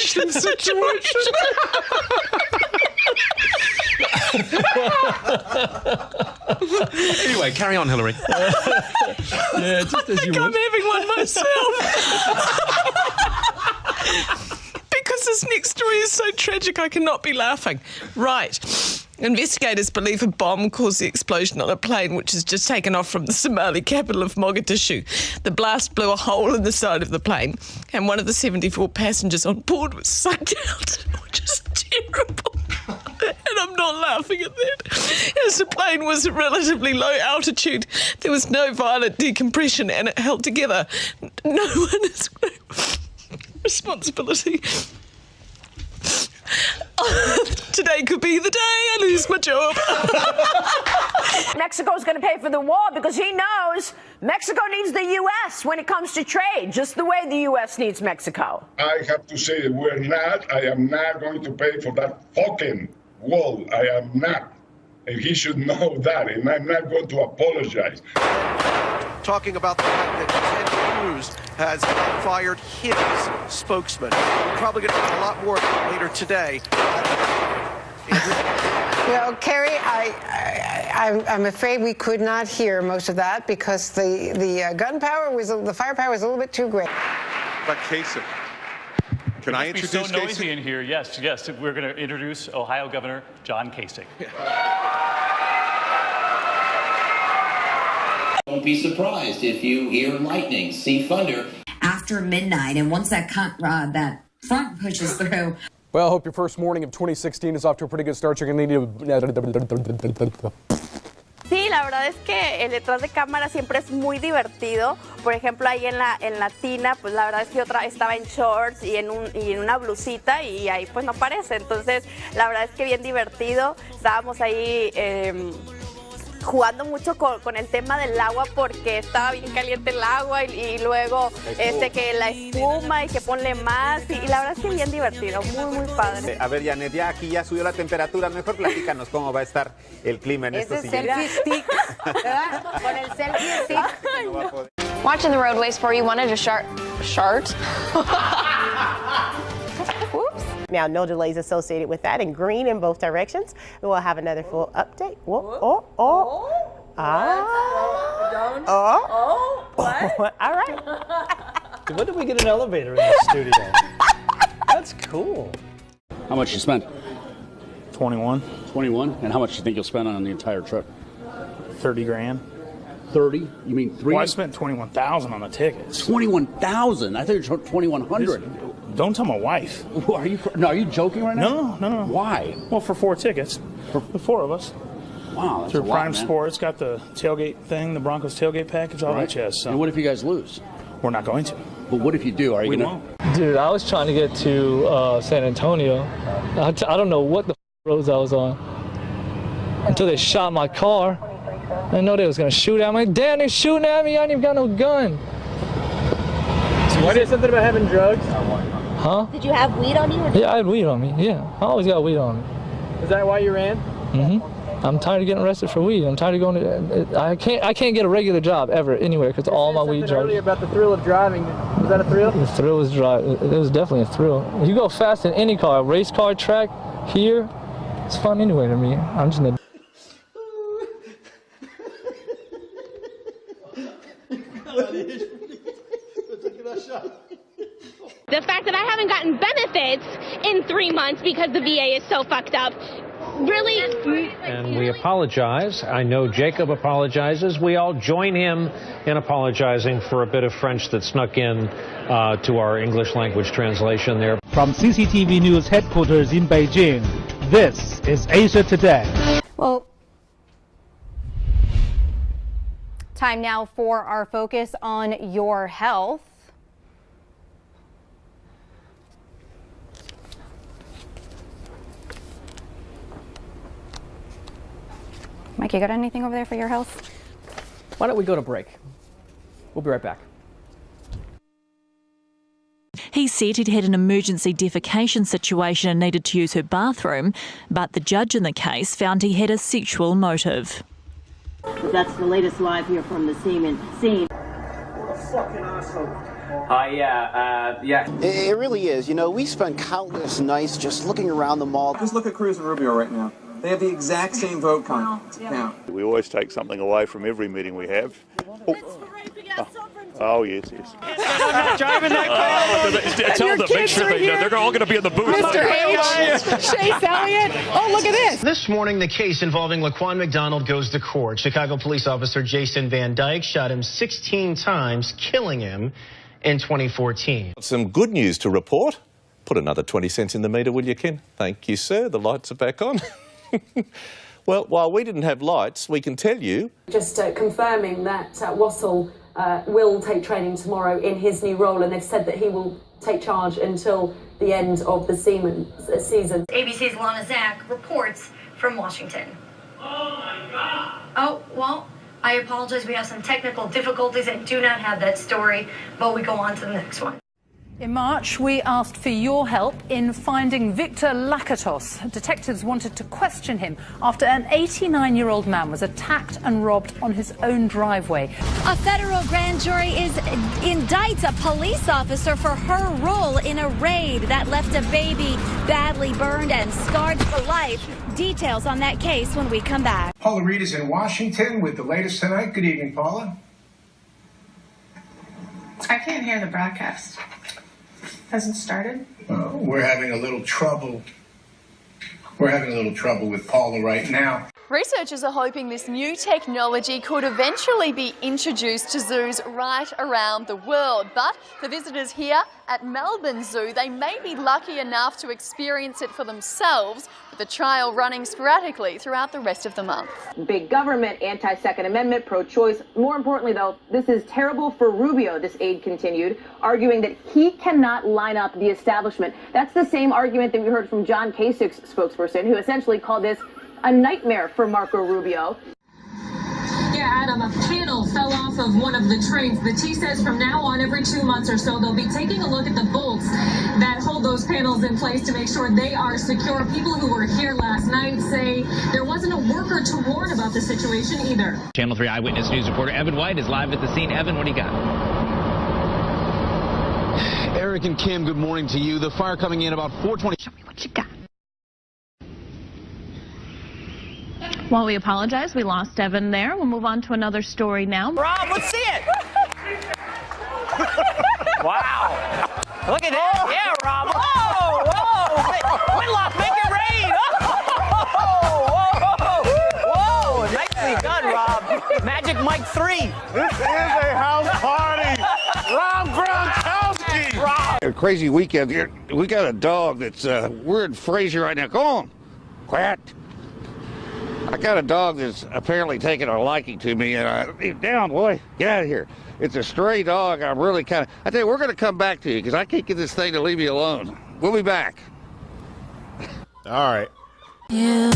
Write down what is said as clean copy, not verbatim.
Compilation situation. Anyway, carry on, Hillary. Yeah, just as you I'm having one myself. Because this next story is so tragic, I cannot be laughing. Right. Investigators believe a bomb caused the explosion on a plane which has just taken off from the Somali capital of Mogadishu. The blast blew a hole in the side of the plane, and one of the 74 passengers on board was sucked out, which is terrible. And I'm not laughing at that. As the plane was at relatively low altitude, there was no violent decompression and it held together. No one has responsibility. Today could be the day I lose my job. Mexico's going to pay for the war because he knows Mexico needs the U.S. when it comes to trade, just the way the U.S. needs Mexico. I have to say that I am not going to pay for that fucking wall. I am not. And he should know that, and I'm not going to apologize. Talking about the fact that Ted Cruz has fired his spokesman. We're probably going to get a lot more later today. Well, Carrie, I'm afraid we could not hear most of that because the gunpowder was, the firepower was a little bit too great. But Kasich, can I introduce so noisy Kasich? in here? Yes, yes. We're going to introduce Ohio Governor John Kasich. Don't be surprised if you hear lightning, see thunder after midnight, and once that front pushes through. Well, I hope your first morning of 2016 is off to a pretty good start. You're going to need to... Sí, la verdad es que el detrás de cámara siempre es muy divertido. Por ejemplo, ahí en la tina, pues la verdad es que yo estaba en shorts y en una blusita y ahí pues no parece. Entonces, la verdad es que bien divertido. Estábamos ahí jugando mucho con el tema del agua porque estaba bien caliente el agua y luego que la espuma y que ponle más y la verdad es que bien divertido, muy padre. A ver, Janet, ya aquí ya subió la temperatura, mejor platícanos cómo va a estar el clima en estos siguientes. Ese selfie stick, ¿verdad? Con el selfie stick. Watching the roadways for you, wanted to shart. Whoops. Now, no delays associated with that, and green in both directions. And we'll have another full update. Whoa, what? All right. When did we get an elevator in the studio? That's cool. How much you spent? 21. 21? And how much you think you'll spend on the entire trip? 30 grand. 30? You mean 3? Well, I spent 21,000 on the tickets. 21,000? I thought you were 2,100. Don't tell my wife. Are you joking right now? No. Why? Well, for 4 tickets. For the 4 of us. Wow, that's through a lot, Prime man. Sports, got the tailgate thing, the Broncos tailgate package, all that jazz. So. And what if you guys lose? We're not going to. But what if you do? Are you going to? Dude, I was trying to get to San Antonio. I don't know what the roads I was on until they shot my car. I didn't know they was going to shoot at me. Damn, they're shooting at me. I ain't even got no gun. So you said something about having drugs? Huh? Did you have weed on you? Yeah, I had weed on me. Yeah, I always got weed on me. Is that why you ran? Mm-hmm. I'm tired of getting arrested for weed. I'm tired of going to. I can't get a regular job ever anywhere because all my weed charges. Earlier about the thrill of driving. Was that a thrill? The thrill was driving. It was definitely a thrill. You go fast in any car, race car, track, here, it's fun anyway to me. I'm just in The fact that I haven't gotten benefits in 3 months because the VA is so fucked up. Really? And we apologize. I know Jacob apologizes. We all join him in apologizing for a bit of French that snuck in to our English language translation there. From CCTV News headquarters in Beijing, this is Asia Today. Well, time now for our focus on your health. Mike, you got anything over there for your health? Why don't we go to break? We'll be right back. He said he'd had an emergency defecation situation and needed to use her bathroom, but the judge in the case found he had a sexual motive. That's the latest live here from the scene. What a fucking asshole. Yeah. It really is. You know, we spend countless nights just looking around the mall. Just look at Cruz and Rubio right now. They have the exact same vote count. We always take something away from every meeting we have. Oh, yes. I'm not driving that car. Tell them, make sure they know. They're all going to be in the booth. Mr. H, Chase Elliott. Oh, look at this. This morning, the case involving Laquan McDonald goes to court. Chicago police officer Jason Van Dyke shot him 16 times, killing him in 2014. Some good news to report. Put another 20 cents in the meter, will you, Ken? Thank you, sir. The lights are back on. Well, while we didn't have lights, we can tell you... Just confirming that Wassell will take training tomorrow in his new role, and they've said that he will take charge until the end of the season. ABC's Lana Zach reports from Washington. Oh, my God. Oh, well, I apologize. We have some technical difficulties. I do not have that story, but we go on to the next one. In March, we asked for your help in finding Victor Lakatos. Detectives wanted to question him after an 89-year-old man was attacked and robbed on his own driveway. A federal grand jury indicts a police officer for her role in a raid that left a baby badly burned and scarred for life. Details on that case when we come back. Paula Reed is in Washington with the latest tonight. Good evening, Paula. I can't hear the broadcast. Hasn't started? We're having a little trouble. We're having a little trouble with Paula right now. Researchers are hoping this new technology could eventually be introduced to zoos right around the world. But for visitors here at Melbourne Zoo, they may be lucky enough to experience it for themselves, with the trial running sporadically throughout the rest of the month. Big government, anti-Second Amendment, pro-choice. More importantly, though, this is terrible for Rubio, this aide continued, arguing that he cannot line up the establishment. That's the same argument that we heard from John Kasich's spokesperson, who essentially called this a nightmare for Marco Rubio. Yeah, Adam, a panel fell off of one of the trains. The T says from now on, every 2 months or so, they'll be taking a look at the bolts that hold those panels in place to make sure they are secure. People who were here last night say there wasn't a worker to warn about the situation either. Channel 3 Eyewitness News reporter Evan White is live at the scene. Evan, what do you got? Eric and Kim, good morning to you. The fire coming in about 4:20. Show me what you got. Well, we apologize. We lost Evan there. We'll move on to another story now. Rob, let's see it. Wow. Look at that. Yeah, Rob. Whoa. Whitlock, make it rain. Whoa. Nicely done, Rob. Magic Mike 3. This is a house party. Rob Gronkowski. Rob. A crazy weekend here. We got a dog that's, we're in Fraser right now. Go on. Quiet. I got a dog that's apparently taking a liking to me, and leave down, boy. Get out of here. It's a stray dog. I'm really kind of... I tell you, we're going to come back to you, because I can't get this thing to leave me alone. We'll be back. All right. Yeah.